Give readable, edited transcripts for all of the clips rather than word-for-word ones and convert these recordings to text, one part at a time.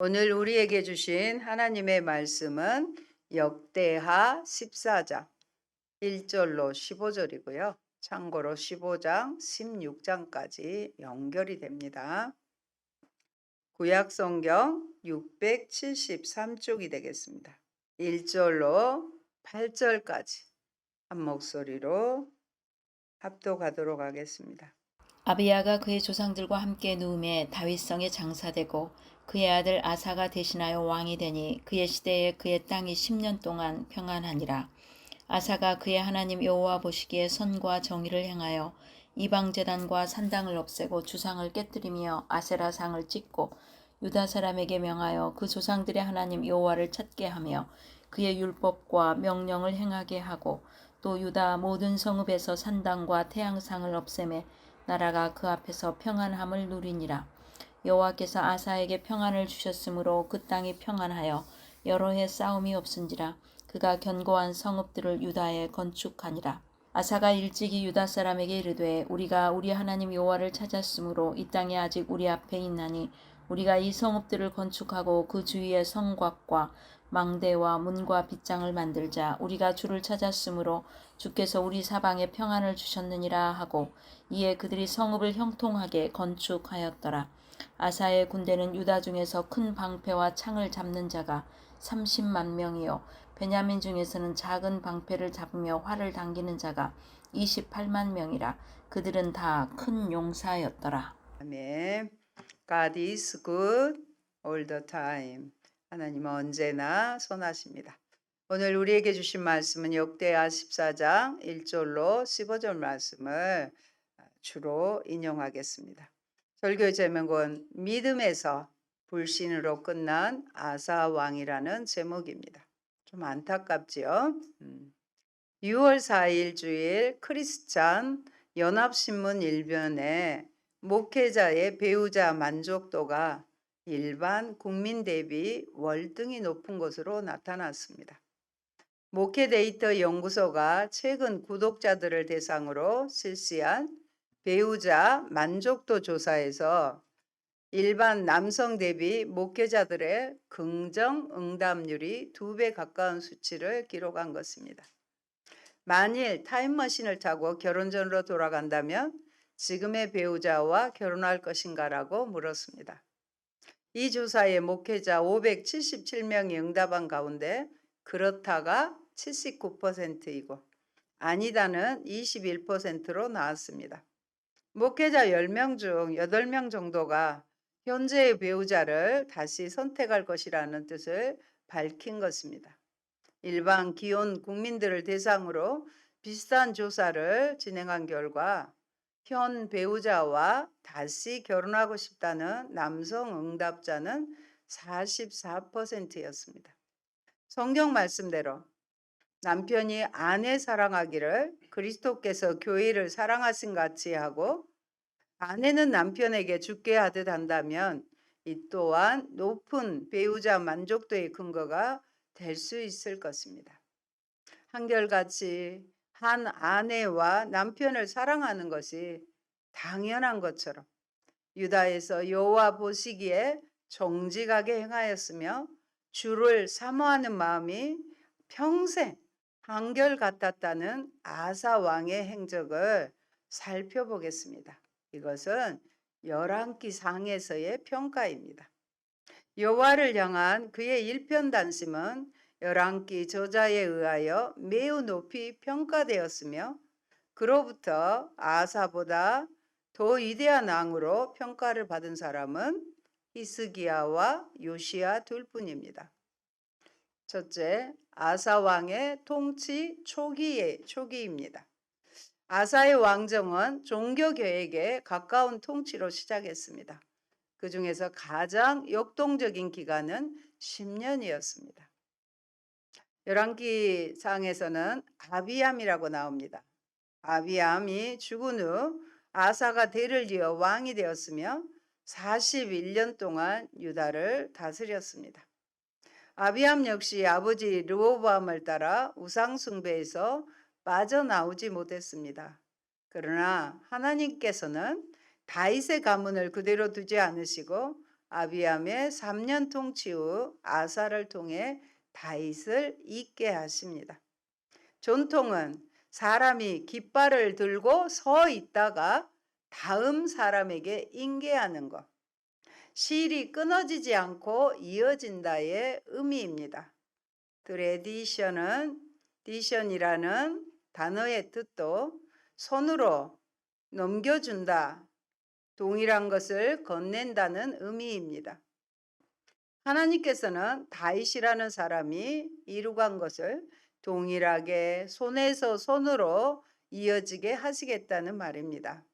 오늘 우리에게 주신 하나님의 말씀은 역대하 14장 1절로 15절이고요. 참고로 15장 16장까지 연결이 됩니다. 구약 성경 673쪽이 되겠습니다. 1절로 8절까지 한 목소리로 합독하도록 하겠습니다. 아비야가 그의 조상들과 함께 누움에 다윗성에 장사되고 그의 아들 아사가 대신하여 왕이 되니 그의 시대에 그의 땅이 10년 동안 평안하니라. 아사가 그의 하나님 여호와 보시기에 선과 정의를 행하여 이방 제단과 산당을 없애고 주상을 깨뜨리며 아세라상을 찢고 유다 사람에게 명하여 그 조상들의 하나님 여호와를 찾게 하며 그의 율법과 명령을 행하게 하고 또 유다 모든 성읍에서 산당과 태양상을 없애매 나라가 그 앞에서 평안함을 누리니라. 여호와께서 아사에게 평안을 주셨으므로 그 땅이 평안하여 여러 해 싸움이 없은지라. 그가 견고한 성읍들을 유다에 건축하니라. 아사가 일찍이 유다 사람에게 이르되 우리가 우리 하나님 여호와를 찾았으므로 이 땅이 아직 우리 앞에 있나니 우리가 이 성읍들을 건축하고 그 주위에 성곽과 망대와 문과 빗장을 만들자. 우리가 주를 찾았으므로 주께서 우리 사방에 평안을 주셨느니라 하고 이에 그들이 성읍을 형통하게 건축하였더라. 아사의 군대는 유다 중에서 큰 방패와 창을 잡는 자가 30만 명이요 베냐민 중에서는 작은 방패를 잡으며 활을 당기는 자가 28만 명이라. 그들은 다 큰 용사였더라. 아멘. God is good all the time. 하나님은 언제나 선하십니다. 오늘 우리에게 주신 말씀은 역대하 14장 1절로 15절 말씀을 주로 인용하겠습니다. 설교의 제목은 믿음에서 불신으로 끝난 아사 왕이라는 제목입니다. 좀 안타깝지요? 6월 4일 주일 크리스찬 연합신문 일면에 목회자의 배우자 만족도가 일반 국민 대비 월등히 높은 것으로 나타났습니다. 목회 데이터 연구소가 최근 구독자들을 대상으로 실시한 배우자 만족도 조사에서 일반 남성 대비 목회자들의 긍정 응답률이 2배 가까운 수치를 기록한 것입니다. 만일 타임머신을 타고 결혼 전으로 돌아간다면 지금의 배우자와 결혼할 것인가라고 물었습니다. 이 조사에 목회자 577명이 응답한 가운데 그렇다가 79%이고 아니다는 21%로 나왔습니다. 목회자 10명 중 8명 정도가 현재의 배우자를 다시 선택할 것이라는 뜻을 밝힌 것입니다. 일반 기혼 국민들을 대상으로 비슷한 조사를 진행한 결과 현 배우자와 다시 결혼하고 싶다는 남성 응답자는 44%였습니다. 성경 말씀대로 남편이 아내 사랑하기를 그리스도께서 교회를 사랑하신 같이 하고 아내는 남편에게 죽게 하듯 한다면 이 또한 높은 배우자 만족도의 근거가 될 수 있을 것입니다. 한결같이 한 아내와 남편을 사랑하는 것이 당연한 것처럼 유다에서 여호와 보시기에 정직하게 행하였으며 주를 사모하는 마음이 평생 한결같았다는 아사 왕의 행적을 살펴보겠습니다. 이것은 열왕기 상에서의 평가입니다. 여호와를 향한 그의 일편단심은 열왕기 저자에 의하여 매우 높이 평가되었으며 그로부터 아사보다 더 위대한 왕으로 평가를 받은 사람은 히스기야와 요시야 둘뿐입니다. 첫째, 아사 왕의 통치 초기입니다. 아사의 왕정은 종교개혁에 가까운 통치로 시작했습니다. 그 중에서 가장 역동적인 기간은 10년이었습니다. 열왕기상에서는 아비암이라고 나옵니다. 아비암이 죽은 후 아사가 대를 이어 왕이 되었으며 41년 동안 유다를 다스렸습니다. 아비암 역시 아버지 르호보암을 따라 우상숭배에서 빠져나오지 못했습니다. 그러나 하나님께서는 다윗의 가문을 그대로 두지 않으시고 아비암의 3년 통치 후 아사를 통해 다윗을 잇게 하십니다. 전통은 사람이 깃발을 들고 서 있다가 다음 사람에게 인계하는 것, 실이 끊어지지 않고 이어진다의 의미입니다. 트레디션은 디션이라는 단어의 뜻도 손으로 넘겨준다, 동일한 것을 건넨다는 의미입니다. 하나님께서는 다윗이라는 사람이 이루간 것을 동일하게 손에서 손으로 이어지게 하시겠다는 말입니다.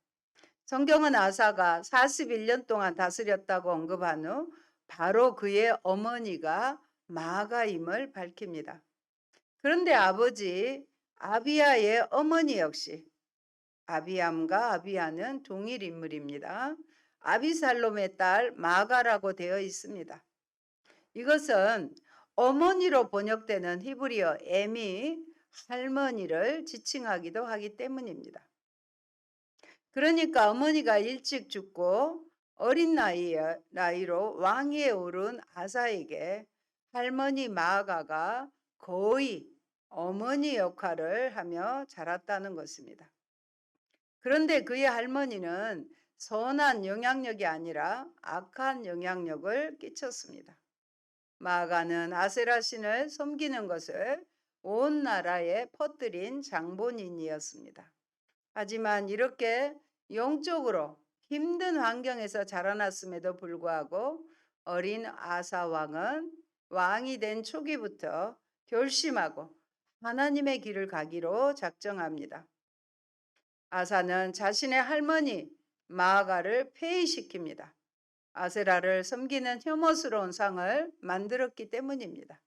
성경은 아사가 41년 동안 다스렸다고 언급한 후 바로 그의 어머니가 마아가임을 밝힙니다. 그런데 아버지 아비야의 어머니 역시 아비암과 아비야는 동일 인물입니다. 아비살롬의 딸 마가라고 되어 있습니다. 이것은 어머니로 번역되는 히브리어 엠이 할머니를 지칭하기도 하기 때문입니다. 그러니까 어머니가 일찍 죽고 어린 나이로 왕위에 오른 아사에게 할머니 마아가가 거의 어머니 역할을 하며 자랐다는 것입니다. 그런데 그의 할머니는 선한 영향력이 아니라 악한 영향력을 끼쳤습니다. 마아가는 아세라 신을 섬기는 것을 온 나라에 퍼뜨린 장본인이었습니다. 하지만 이렇게 영적으로 힘든 환경에서 자라났음에도 불구하고 어린 아사 왕은 왕이 된 초기부터 결심하고 하나님의 길을 가기로 작정합니다. 아사는 자신의 할머니 마아가를 폐위시킵니다. 아세라를 섬기는 혐오스러운 상을 만들었기 때문입니다.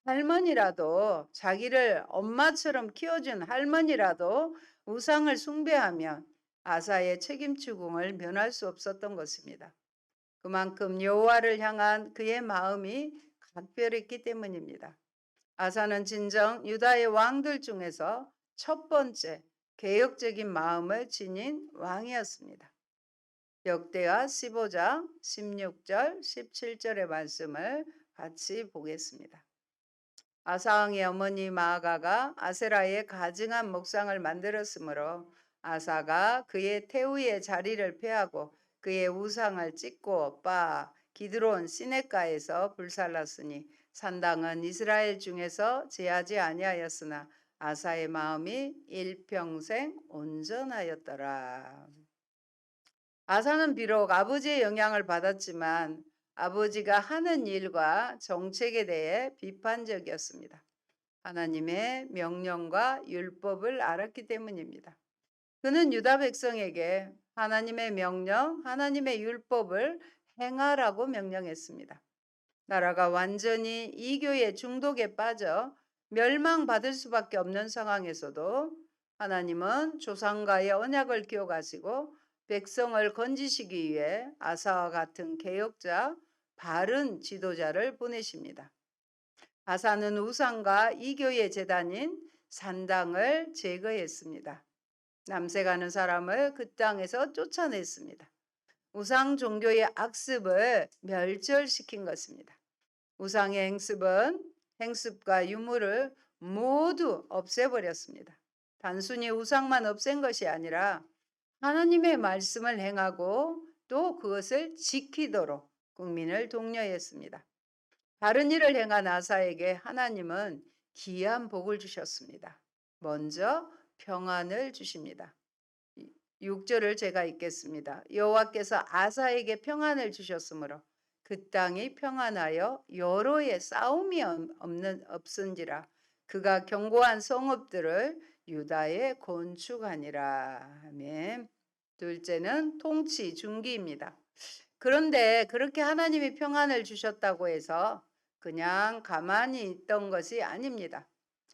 할머니라도 자기를 엄마처럼 키워준 할머니라도 우상을 숭배하면 아사의 책임 추궁을 면할 수 없었던 것입니다. 그만큼 여호와를 향한 그의 마음이 각별했기 때문입니다. 아사는 진정 유다의 왕들 중에서 첫 번째 개혁적인 마음을 지닌 왕이었습니다. 역대하 15장 16절 17절의 말씀을 같이 보겠습니다. 아사왕의 어머니 마아가가 아세라의 가증한 목상을 만들었으므로 아사가 그의 태우의 자리를 폐하고 그의 우상을 찢고 빻아 기드론 시냇가에서 불살랐으니 산당은 이스라엘 중에서 제하지 아니하였으나 아사의 마음이 일평생 온전하였더라. 아사는 비록 아버지의 영향을 받았지만 아버지가 하는 일과 정책에 대해 비판적이었습니다. 하나님의 명령과 율법을 알았기 때문입니다. 그는 유다 백성에게 하나님의 명령, 하나님의 율법을 행하라고 명령했습니다. 나라가 완전히 이교의 중독에 빠져 멸망받을 수밖에 없는 상황에서도 하나님은 조상과의 언약을 기억하시고 백성을 건지시기 위해 아사와 같은 개혁자, 바른 지도자를 보내십니다. 아사는 우상과 이교의 제단인 산당을 제거했습니다. 남색하는 사람을 그 땅에서 쫓아냈습니다. 우상 종교의 악습을 멸절시킨 것입니다. 우상의 행습과 유물을 모두 없애버렸습니다. 단순히 우상만 없앤 것이 아니라 하나님의 말씀을 행하고 또 그것을 지키도록 국민을 독려했습니다. 바른 일을 행한 아사에게 하나님은 귀한 복을 주셨습니다. 먼저 평안을 주십니다. 6절을 제가 읽겠습니다. 여호와께서 아사에게 평안을 주셨으므로 그 땅이 평안하여 여로의 싸움이 없은지라 그가 견고한 성읍들을 유다에 건축하니라. 아멘. 둘째는 통치 중기입니다. 그런데 그렇게 하나님이 평안을 주셨다고 해서 그냥 가만히 있던 것이 아닙니다.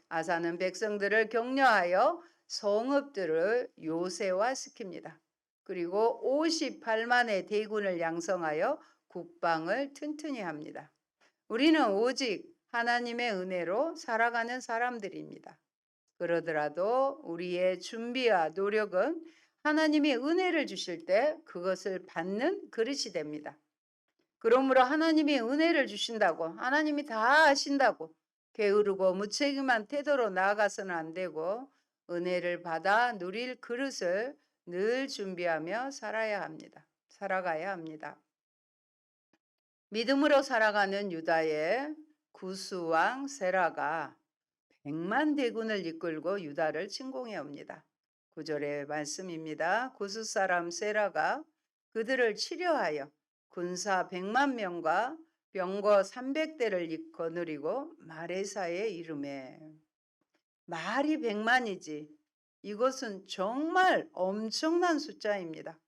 아사는 백성들을 격려하여 성읍들을 요새화시킵니다. 그리고 58만의 대군을 양성하여 국방을 튼튼히 합니다. 우리는 오직 하나님의 은혜로 살아가는 사람들입니다. 그러더라도 우리의 준비와 노력은 하나님이 은혜를 주실 때 그것을 받는 그릇이 됩니다. 그러므로 하나님이 은혜를 주신다고, 하나님이 다 아신다고 게으르고 무책임한 태도로 나아가서는 안 되고 은혜를 받아 누릴 그릇을 늘 준비하며 살아가야 합니다. 믿음으로 살아가는 유다의 구스왕 세라가 100만 대군을 이끌고 유다를 침공해 옵니다. 9절의 말씀입니다. 구스 사람 세라가 그들을 치려하여 군사 100만 명과 병거 300대를 거느리고 마레사에 이르매. 말이 100만이지. 이것은 정말 엄청난 숫자입니다.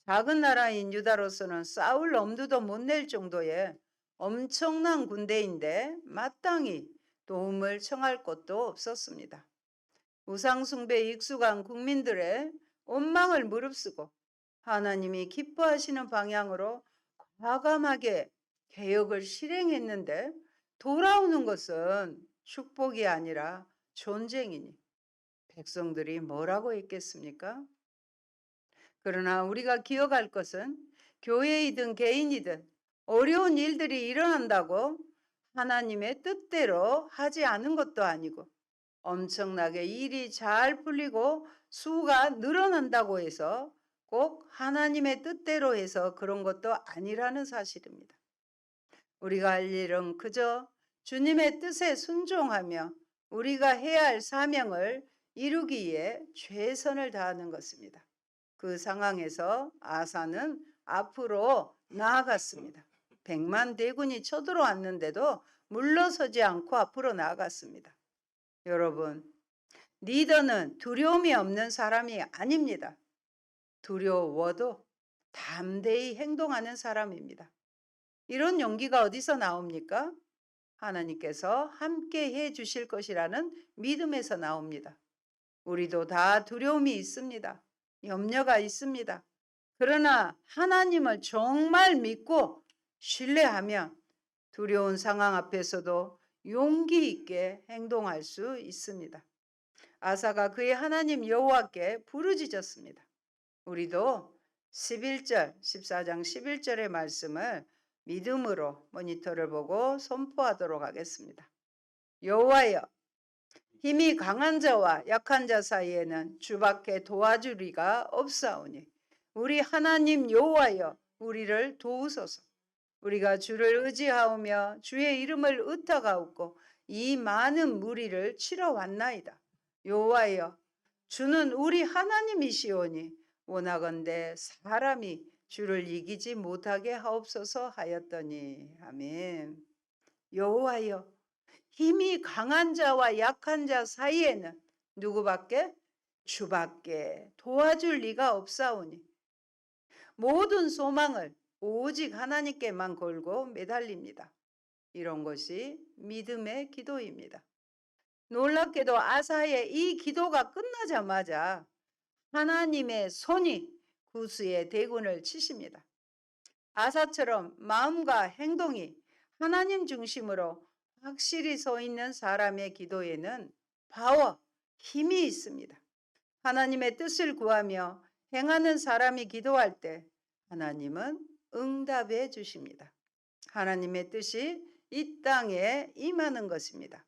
작은 나라인 유다로서는 싸울 엄두도 못 낼 정도의 엄청난 군대인데 마땅히 도움을 청할 곳도 없었습니다. 우상숭배에 익숙한 국민들의 원망을 무릅쓰고 하나님이 기뻐하시는 방향으로 과감하게 개혁을 실행했는데 돌아오는 것은 축복이 아니라 전쟁이니 백성들이 뭐라고 했겠습니까? 그러나 우리가 기억할 것은 교회이든 개인이든 어려운 일들이 일어난다고 하나님의 뜻대로 하지 않은 것도 아니고 엄청나게 일이 잘 풀리고 수가 늘어난다고 해서 꼭 하나님의 뜻대로 해서 그런 것도 아니라는 사실입니다. 우리가 할 일은 그저 주님의 뜻에 순종하며 우리가 해야 할 사명을 이루기 위해 최선을 다하는 것입니다. 그 상황에서 아사는 앞으로 나아갔습니다. 100만 대군이 쳐들어왔는데도 물러서지 않고 앞으로 나아갔습니다. 여러분, 리더는 두려움이 없는 사람이 아닙니다. 두려워도 담대히 행동하는 사람입니다. 이런 용기가 어디서 나옵니까? 하나님께서 함께 해 주실 것이라는 믿음에서 나옵니다. 우리도 다 두려움이 있습니다. 염려가 있습니다. 그러나 하나님을 정말 믿고 신뢰하면 두려운 상황 앞에서도 용기 있게 행동할 수 있습니다. 아사가 그의 하나님 여호와께 부르짖었습니다. 우리도 11절, 14장 11절의 말씀을 믿음으로 모니터를 보고 선포하도록 하겠습니다. 여호와여, 힘이 강한 자와 약한 자 사이에는 주밖에 도와줄 리가 없사오니 우리 하나님 여호와여 우리를 도우소서. 우리가 주를 의지하오며 주의 이름을 의탁하옵고 이 많은 무리를 치러 왔나이다. 여호와여 주는 우리 하나님이시오니 원하건대 사람이 주를 이기지 못하게 하옵소서 하였더니 아멘. 여호와여 힘이 강한 자와 약한 자 사이에는 누구밖에? 주밖에 도와줄 리가 없사오니 모든 소망을 오직 하나님께만 걸고 매달립니다. 이런 것이 믿음의 기도입니다. 놀랍게도 아사의 이 기도가 끝나자마자 하나님의 손이 구스의 대군을 치십니다. 아사처럼 마음과 행동이 하나님 중심으로 확실히 서 있는 사람의 기도에는 파워, 힘이 있습니다. 하나님의 뜻을 구하며 행하는 사람이 기도할 때 하나님은 응답해 주십니다. 하나님의 뜻이 이 땅에 임하는 것입니다.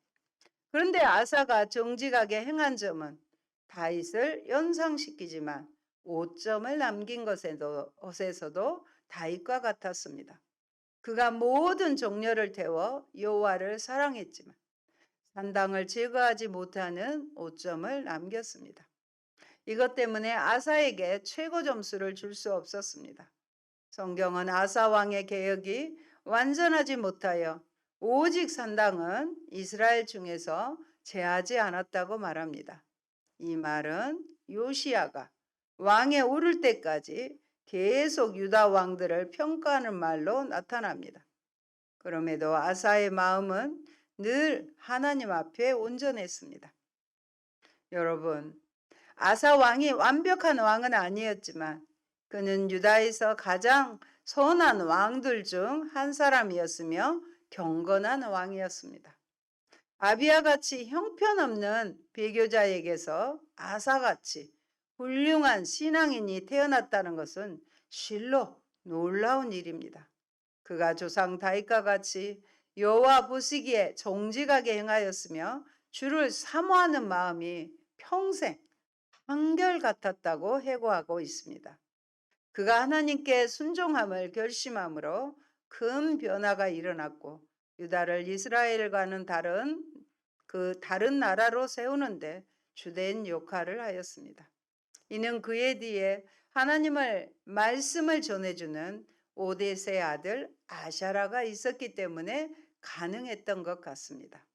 그런데 아사가 정직하게 행한 점은 다윗을 연상시키지만 5점을 남긴 것에서도 다윗과 같았습니다. 그가 모든 정열을 태워 여호와를 사랑했지만 산당을 제거하지 못하는 5점을 남겼습니다. 이것 때문에 아사에게 최고 점수를 줄 수 없었습니다. 성경은 아사 왕의 개혁이 완전하지 못하여 오직 산당은 이스라엘 중에서 제하지 않았다고 말합니다. 이 말은 요시야가 왕에 오를 때까지 계속 유다 왕들을 평가하는 말로 나타납니다. 그럼에도 아사의 마음은 늘 하나님 앞에 온전했습니다. 여러분, 아사 왕이 완벽한 왕은 아니었지만 그는 유다에서 가장 선한 왕들 중 한 사람이었으며 경건한 왕이었습니다. 아비야같이 형편없는 배교자에게서 아사같이 훌륭한 신앙인이 태어났다는 것은 실로 놀라운 일입니다. 그가 조상 다윗과 같이 여호와 보시기에 정직하게 행하였으며 주를 사모하는 마음이 평생 한결 같았다고 해고하고 있습니다. 그가 하나님께 순종함을 결심함으로 큰 변화가 일어났고 유다를 이스라엘과는 다른 나라로 세우는데 주된 역할을 하였습니다. 이는 그의 뒤에 하나님의 말씀을 전해주는 오데스의 아들 아샤라가 있었기 때문에 가능했던 것 같습니다.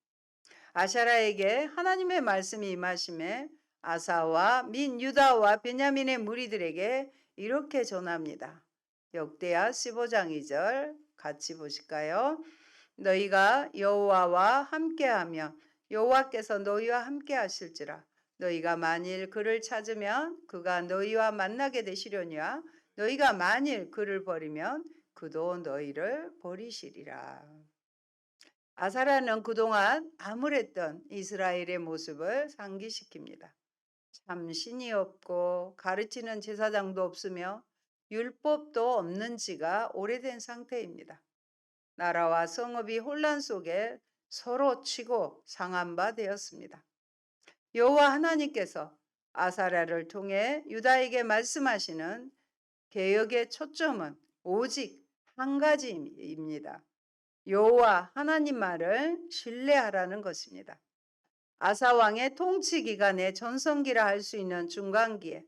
아샤라에게 하나님의 말씀이 임하심에 아사와 민 유다와 베냐민의 무리들에게 이렇게 전합니다. 역대하 15장 2절 같이 보실까요? 너희가 여호와와 함께하면 여호와께서 너희와 함께 하실지라. 너희가 만일 그를 찾으면 그가 너희와 만나게 되시려니와 너희가 만일 그를 버리면 그도 너희를 버리시리라. 아사라는 그동안 암울했던 이스라엘의 모습을 상기시킵니다. 참 신이 없고 가르치는 제사장도 없으며 율법도 없는 지가 오래된 상태입니다. 나라와 성읍이 혼란 속에 서로 치고 상한 바 되었습니다. 여호와 하나님께서 아사랴를 통해 유다에게 말씀하시는 개혁의 초점은 오직 한 가지입니다. 여호와 하나님 말을 신뢰하라는 것입니다. 아사 왕의 통치 기간의 전성기라 할 수 있는 중간기에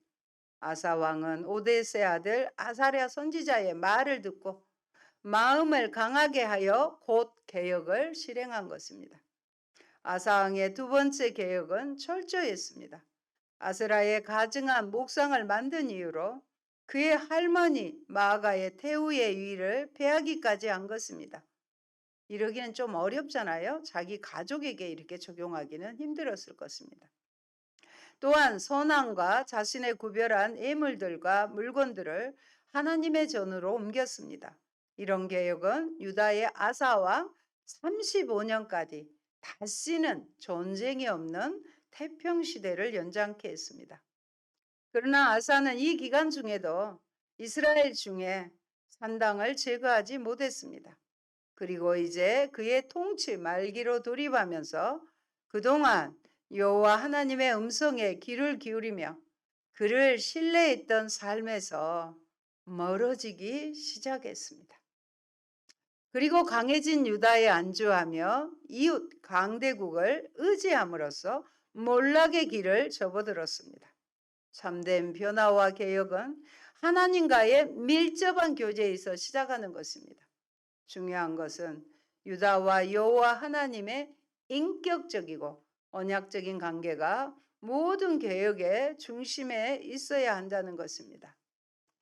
아사 왕은 오데스의 아들 아사랴 선지자의 말을 듣고 마음을 강하게 하여 곧 개혁을 실행한 것입니다. 아사 왕의 두 번째 개혁은 철저했습니다. 아스라의 가증한 목상을 만든 이유로 그의 할머니 마아가의 태우의 위를 폐하기까지 한 것입니다. 이러기는 좀 어렵잖아요. 자기 가족에게 이렇게 적용하기는 힘들었을 것입니다. 또한 선왕과 자신의 구별한 예물들과 물건들을 하나님의 전으로 옮겼습니다. 이런 개혁은 유다의 아사왕 35년까지 다시는 전쟁이 없는 태평시대를 연장케 했습니다. 그러나 아사는 이 기간 중에도 이스라엘 중에 산당을 제거하지 못했습니다. 그리고 이제 그의 통치 말기로 돌입하면서 그동안 여호와 하나님의 음성에 귀를 기울이며 그를 신뢰했던 삶에서 멀어지기 시작했습니다. 그리고 강해진 유다에 안주하며 이웃 강대국을 의지함으로써 몰락의 길을 접어들었습니다. 참된 변화와 개혁은 하나님과의 밀접한 교제에서 시작하는 것입니다. 중요한 것은 유다와 여호와 하나님의 인격적이고 언약적인 관계가 모든 개혁의 중심에 있어야 한다는 것입니다.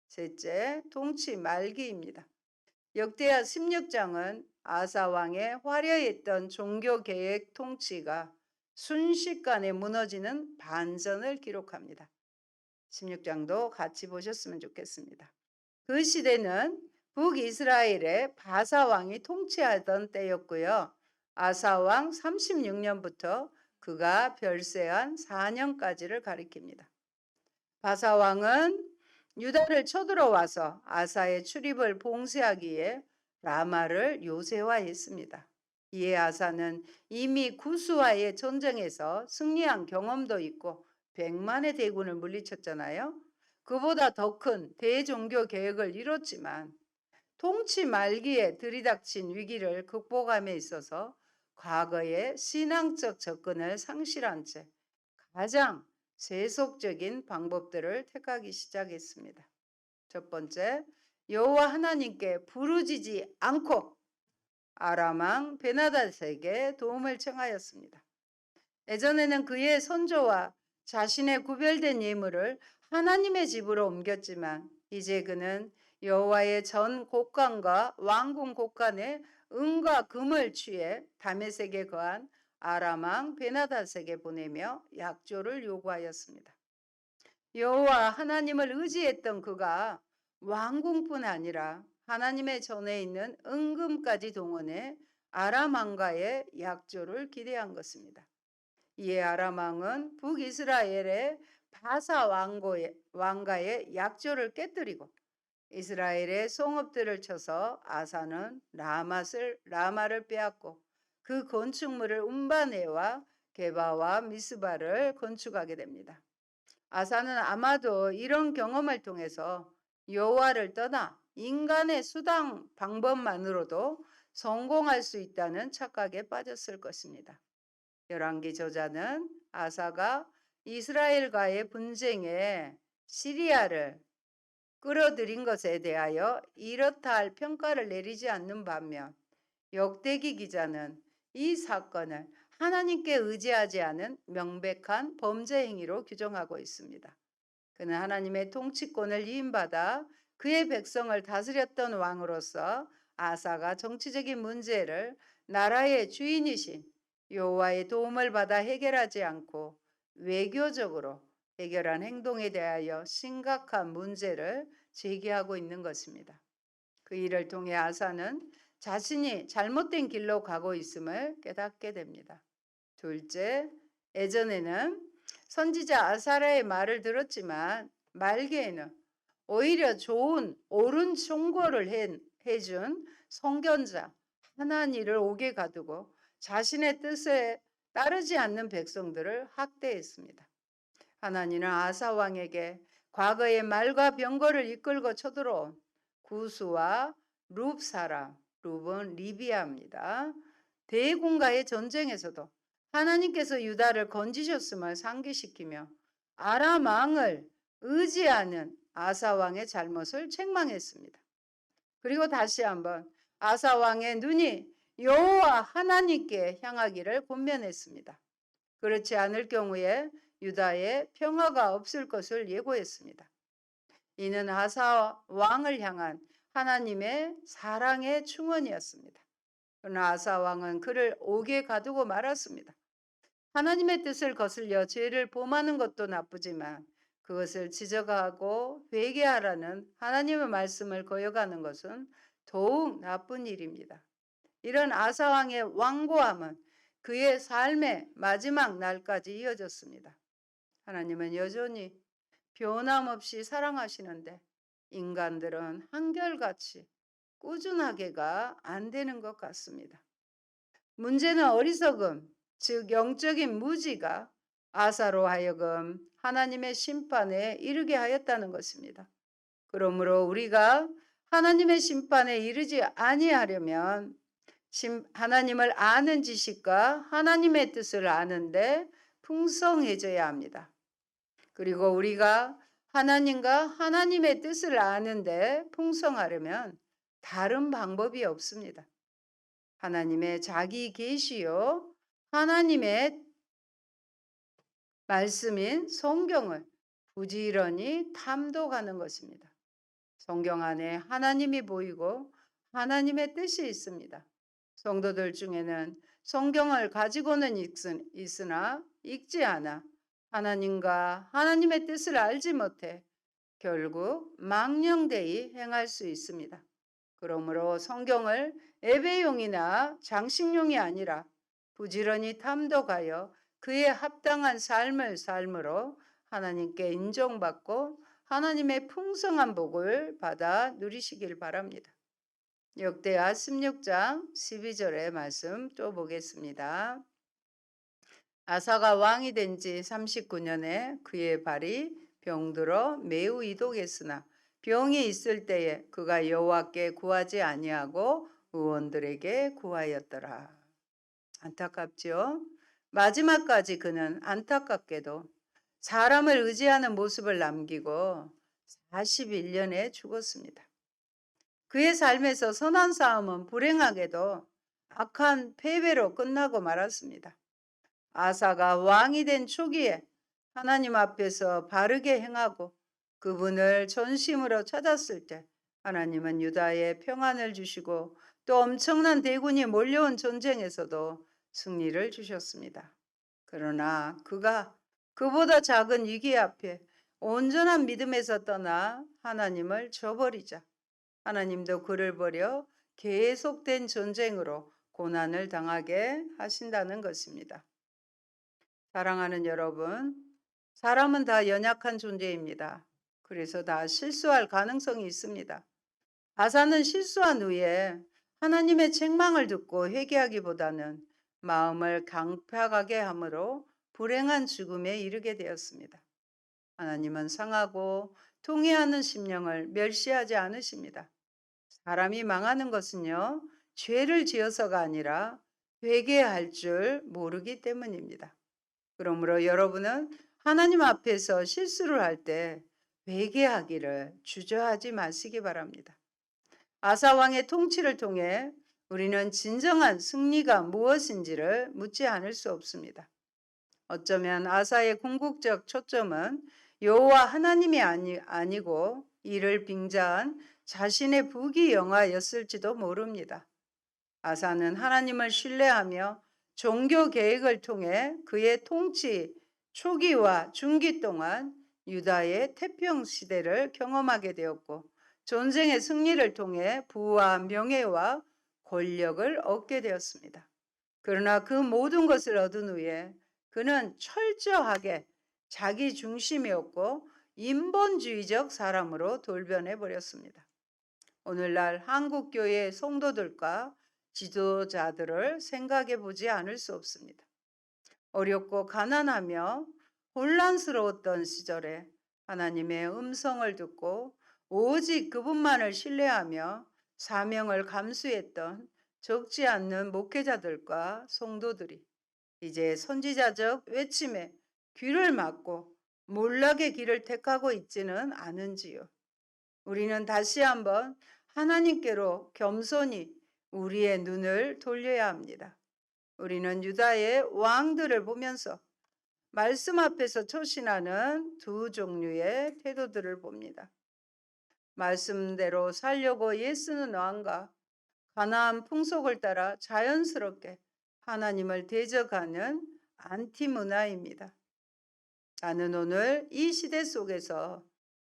셋째, 통치 말기입니다. 역대하 16장은 아사 왕의 화려했던 종교 계획 통치가 순식간에 무너지는 반전을 기록합니다. 16장도 같이 보셨으면 좋겠습니다. 그 시대는 북이스라엘의 바사 왕이 통치하던 때였고요. 아사 왕 36년부터 그가 별세한 4년까지를 가리킵니다. 바사 왕은 유다를 쳐들어와서 아사의 출입을 봉쇄하기에 라마를 요새화했습니다. 이에 아사는 이미 구스와의 전쟁에서 승리한 경험도 있고 100만의 대군을 물리쳤잖아요. 그보다 더 큰 대종교 개혁을 이뤘지만 통치 말기에 들이닥친 위기를 극복함에 있어서 과거의 신앙적 접근을 상실한 채 가장 세속적인 방법들을 택하기 시작했습니다. 첫 번째, 여호와 하나님께 부르짖지 않고 아람 왕 베나닷에게 도움을 청하였습니다. 예전에는 그의 선조와 자신의 구별된 예물을 하나님의 집으로 옮겼지만 이제 그는 여호와의 전 곡간과 왕궁 곡간에 은과 금을 취해 다메섹에 거한 아람 왕 베나닷에게 보내며 약조를 요구하였습니다. 여호와 하나님을 의지했던 그가 왕궁뿐 아니라 하나님의 전에 있는 은금까지 동원해 아람 왕과의 약조를 기대한 것입니다. 이에 아람 왕은 북이스라엘의 바사 왕과의 약조를 깨뜨리고 이스라엘의 송업들을 쳐서 아사는 라마를 빼앗고 그 건축물을 운바네와 게바와 미스바를 건축하게 됩니다. 아사는 아마도 이런 경험을 통해서 여호와를 떠나 인간의 수단 방법만으로도 성공할 수 있다는 착각에 빠졌을 것입니다. 열왕기 저자는 아사가 이스라엘과의 분쟁에 시리아를 끌어들인 것에 대하여 이렇다 할 평가를 내리지 않는 반면 역대기 기자는 이 사건을 하나님께 의지하지 않은 명백한 범죄 행위로 규정하고 있습니다. 그는 하나님의 통치권을 위임받아 그의 백성을 다스렸던 왕으로서 아사가 정치적인 문제를 나라의 주인이신 여호와의 도움을 받아 해결하지 않고 외교적으로 해결한 행동에 대하여 심각한 문제를 제기하고 있는 것입니다. 그 일을 통해 아사는 자신이 잘못된 길로 가고 있음을 깨닫게 됩니다. 둘째, 예전에는 선지자 아사랴의 말을 들었지만 말기에는 오히려 좋은 옳은 충고를 해준 선견자 하나니를 옥에 가두고 자신의 뜻에 따르지 않는 백성들을 학대했습니다. 하나니는 아사 왕에게 과거의 말과 병거를 이끌고 쳐들어온 구스와 룹 사람, 룹은 리비아입니다. 대군과의 전쟁에서도 하나님께서 유다를 건지셨음을 상기시키며 아람 왕을 의지하는 아사 왕의 잘못을 책망했습니다. 그리고 다시 한번 아사 왕의 눈이 여호와 하나님께 향하기를 권면했습니다. 그렇지 않을 경우에 유다에 평화가 없을 것을 예고했습니다. 이는 아사 왕을 향한 하나님의 사랑의 충언이었습니다. 그러나 아사 왕은 그를 옥에 가두고 말았습니다. 하나님의 뜻을 거슬려 죄를 범하는 것도 나쁘지만 그것을 지적하고 회개하라는 하나님의 말씀을 거역하는 것은 더욱 나쁜 일입니다. 이런 아사 왕의 완고함은 그의 삶의 마지막 날까지 이어졌습니다. 하나님은 여전히 변함없이 사랑하시는데 인간들은 한결같이 꾸준하게가 안 되는 것 같습니다. 문제는 어리석음, 즉 영적인 무지가 아사로 하여금 하나님의 심판에 이르게 하였다는 것입니다. 그러므로 우리가 하나님의 심판에 이르지 아니하려면 하나님을 아는 지식과 하나님의 뜻을 아는데 풍성해져야 합니다. 그리고 우리가 하나님과 하나님의 뜻을 아는데 풍성하려면 다른 방법이 없습니다. 하나님의 자기 계시요 하나님의 말씀인 성경을 부지런히 탐독하는 것입니다. 성경 안에 하나님이 보이고 하나님의 뜻이 있습니다. 성도들 중에는 성경을 가지고는 있으나 읽지 않아 하나님과 하나님의 뜻을 알지 못해 결국 망령되이 행할 수 있습니다. 그러므로 성경을 예배용이나 장식용이 아니라 부지런히 탐독하여 그에 합당한 삶을 삶으로 하나님께 인정받고 하나님의 풍성한 복을 받아 누리시길 바랍니다. 역대하 16장 12절의 말씀 또 보겠습니다. 아사가 왕이 된 지 39년에 그의 발이 병들어 매우 이독했으나 병이 있을 때에 그가 여호와께 구하지 아니하고 의원들에게 구하였더라. 안타깝죠? 마지막까지 그는 안타깝게도 사람을 의지하는 모습을 남기고 41년에 죽었습니다. 그의 삶에서 선한 싸움은 불행하게도 악한 패배로 끝나고 말았습니다. 아사가 왕이 된 초기에 하나님 앞에서 바르게 행하고 그분을 전심으로 찾았을 때 하나님은 유다에 평안을 주시고 또 엄청난 대군이 몰려온 전쟁에서도 승리를 주셨습니다. 그러나 그가 그보다 작은 위기 앞에 온전한 믿음에서 떠나 하나님을 저버리자 하나님도 그를 버려 계속된 전쟁으로 고난을 당하게 하신다는 것입니다. 사랑하는 여러분, 사람은 다 연약한 존재입니다. 그래서 다 실수할 가능성이 있습니다. 아사는 실수한 후에 하나님의 책망을 듣고 회개하기보다는 마음을 강팍하게 함으로 불행한 죽음에 이르게 되었습니다. 하나님은 상하고 통회하는 심령을 멸시하지 않으십니다. 사람이 망하는 것은요, 죄를 지어서가 아니라 회개할 줄 모르기 때문입니다. 그러므로 여러분은 하나님 앞에서 실수를 할 때 회개하기를 주저하지 마시기 바랍니다. 아사 왕의 통치를 통해 우리는 진정한 승리가 무엇인지를 묻지 않을 수 없습니다. 어쩌면 아사의 궁극적 초점은 여호와 하나님이 아니고 이를 빙자한 자신의 부귀영화였을지도 모릅니다. 아사는 하나님을 신뢰하며 종교 계획을 통해 그의 통치 초기와 중기 동안 유다의 태평 시대를 경험하게 되었고 전쟁의 승리를 통해 부와 명예와 권력을 얻게 되었습니다. 그러나 그 모든 것을 얻은 후에 그는 철저하게 자기 중심이었고 인본주의적 사람으로 돌변해 버렸습니다. 오늘날 한국교회 성도들과 지도자들을 생각해 보지 않을 수 없습니다. 어렵고 가난하며 혼란스러웠던 시절에 하나님의 음성을 듣고 오직 그분만을 신뢰하며 사명을 감수했던 적지 않는 목회자들과 성도들이 이제 선지자적 외침에 귀를 막고 몰락의 길을 택하고 있지는 않은지요. 우리는 다시 한번 하나님께로 겸손히 우리의 눈을 돌려야 합니다. 우리는 유다의 왕들을 보면서 말씀 앞에서 초신하는 두 종류의 태도들을 봅니다. 말씀대로 살려고 애쓰는 왕과 가나안 풍속을 따라 자연스럽게 하나님을 대적하는 안티 문화입니다. 나는 오늘 이 시대 속에서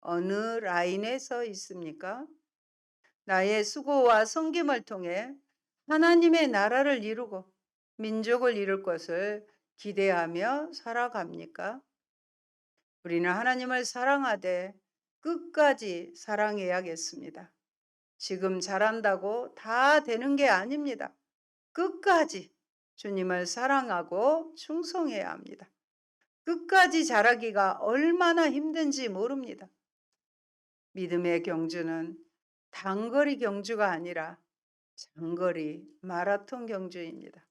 어느 라인에 서 있습니까? 나의 수고와 섬김을 통해 하나님의 나라를 이루고 민족을 이룰 것을 기대하며 살아갑니까? 우리는 하나님을 사랑하되 끝까지 사랑해야겠습니다. 지금 잘한다고 다 되는 게 아닙니다. 끝까지 주님을 사랑하고 충성해야 합니다. 끝까지 잘하기가 얼마나 힘든지 모릅니다. 믿음의 경주는 단거리 경주가 아니라 장거리 마라톤 경주입니다.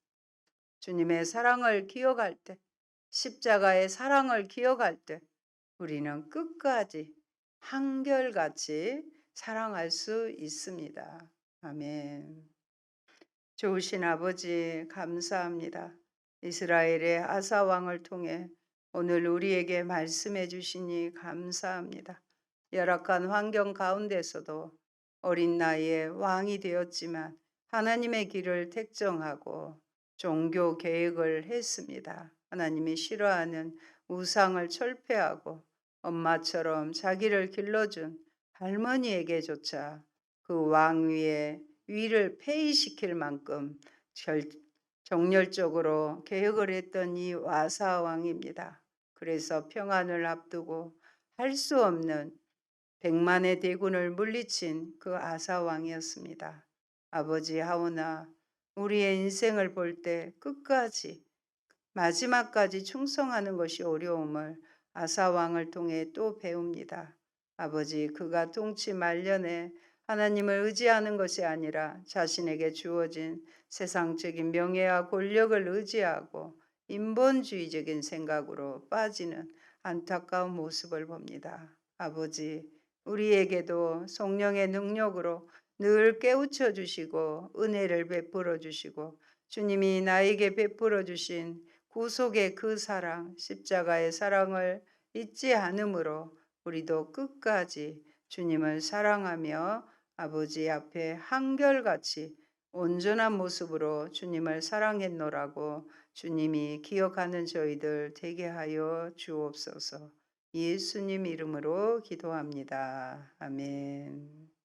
주님의 사랑을 기억할 때, 십자가의 사랑을 기억할 때 우리는 끝까지 한결같이 사랑할 수 있습니다. 아멘. 좋으신 아버지 감사합니다. 이스라엘의 아사 왕을 통해 오늘 우리에게 말씀해 주시니 감사합니다. 열악한 환경 가운데서도 어린 나이에 왕이 되었지만 하나님의 길을 택정하고 종교 개혁을 했습니다. 하나님이 싫어하는 우상을 철폐하고 엄마처럼 자기를 길러준 할머니에게조차 그 왕위의 위를 폐위시킬 만큼 정열적으로 개혁을 했던 이 와사 왕입니다. 그래서 평안을 앞두고 할 수 없는 백만의 대군을 물리친 그 아사 왕이었습니다. 아버지 하오나 우리의 인생을 볼 때 끝까지 마지막까지 충성하는 것이 어려움을 아사 왕을 통해 또 배웁니다. 아버지 그가 통치 말년에 하나님을 의지하는 것이 아니라 자신에게 주어진 세상적인 명예와 권력을 의지하고 인본주의적인 생각으로 빠지는 안타까운 모습을 봅니다. 아버지, 우리에게도 성령의 능력으로 늘 깨우쳐 주시고 은혜를 베풀어 주시고 주님이 나에게 베풀어 주신 구속의 그 사랑, 십자가의 사랑을 잊지 않으므로 우리도 끝까지 주님을 사랑하며 아버지 앞에 한결같이 온전한 모습으로 주님을 사랑했노라고 주님이 기억하는 저희들 되게 하여 주옵소서. 예수님 이름으로 기도합니다. 아멘.